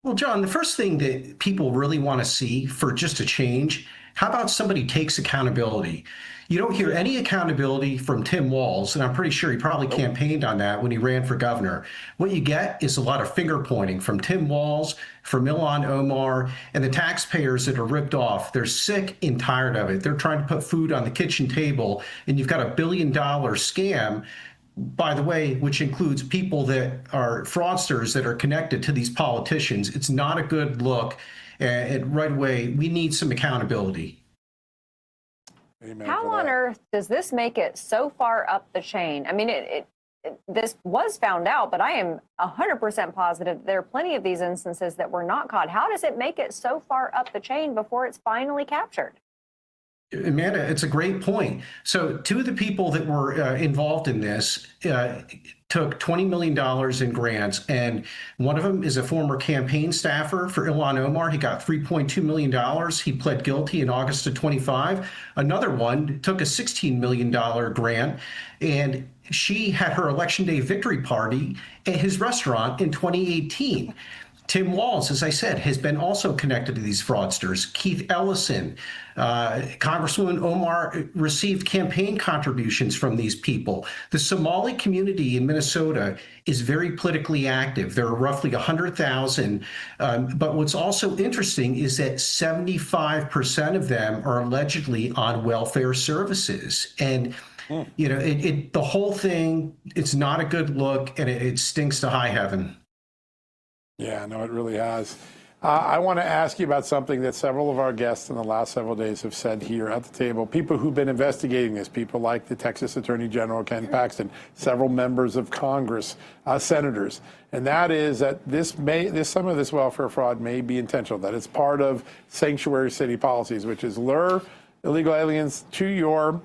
Well, John, the first thing that people really want to see for just a change, how about somebody takes accountability? You don't hear any accountability from Tim Walz, and I'm pretty sure he probably Nope. campaigned on that when he ran for governor. What you get is a lot of finger pointing from Tim Walz, from Ilhan Omar, and the taxpayers that are ripped off. They're sick and tired of it. They're trying to put food on the kitchen table, and you've got a $1 billion scam, by the way, which includes people that are fraudsters that are connected to these politicians. It's not a good look. And right away, we need some accountability. Amen How for on that. earth does this make it so far up the chain? I mean, this was found out, but I am 100% positive there are plenty of these instances that were not caught. How does it make it so far up the chain before it's finally captured? Amanda, it's a great point. So two of the people that were involved in this took $20 million in grants, and one of them is a former campaign staffer for Ilhan Omar. He got $3.2 million. He pled guilty in August of 25. Another one took a $16 million grant, and she had her Election Day victory party at his restaurant in 2018. Tim Walz, as I said, has been also connected to these fraudsters. Keith Ellison, Congresswoman Omar received campaign contributions from these people. The Somali community in Minnesota is very politically active. There are roughly 100,000. But what's also interesting is that 75% of them are allegedly on welfare services. And you know, the whole thing, it's not a good look, and it stinks to high heaven. Yeah, no, it really has. I want to ask you about something that several of our guests in the last several days have said here at the table. People who've been investigating this, people like the Texas Attorney General Ken Paxton, several members of Congress, senators, and that is that some of this welfare fraud may be intentional. That it's part of sanctuary city policies, which is lure illegal aliens to your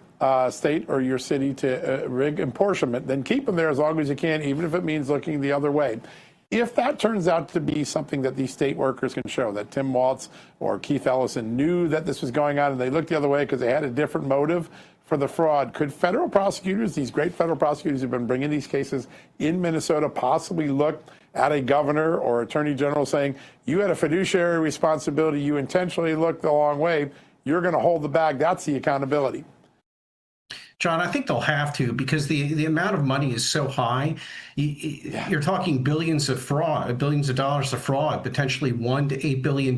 state or your city to rig apportionment, then keep them there as long as you can, even if it means looking the other way. If that turns out to be something that these state workers can show, that Tim Walz or Keith Ellison knew that this was going on and they looked the other way because they had a different motive for the fraud, could federal prosecutors, these great federal prosecutors who've been bringing these cases in Minnesota, possibly look at a governor or attorney general saying, you had a fiduciary responsibility, you intentionally looked the long way, you're going to hold the bag, that's the accountability? John, I think they'll have to, because the amount of money is so high. You're talking billions of fraud, billions of dollars of fraud, potentially $1 to $8 billion.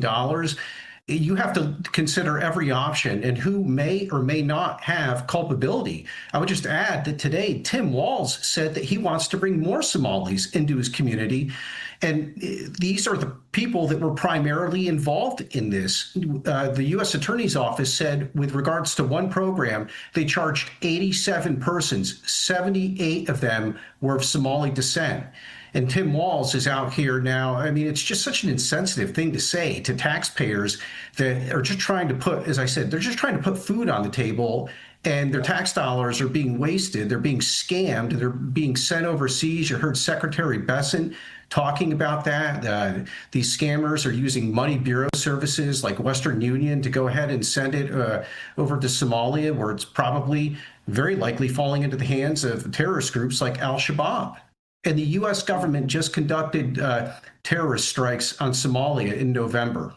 You have to consider every option and who may or may not have culpability. I would just add that today, Tim Walz said that he wants to bring more Somalis into his community. And these are the people that were primarily involved in this. The U.S. Attorney's Office said with regards to one program, they charged 87 persons. 78 of them were of Somali descent. And Tim Walz is out here now. I mean, it's just such an insensitive thing to say to taxpayers that are just trying to put, as I said, they're just trying to put food on the table, and their tax dollars are being wasted. They're being scammed. They're being sent overseas. You heard Secretary Besant talking about that. These scammers are using money bureau services like Western Union to go ahead and send it over to Somalia, where it's probably very likely falling into the hands of terrorist groups like Al-Shabaab. And the U.S. government just conducted terrorist strikes on Somalia in November.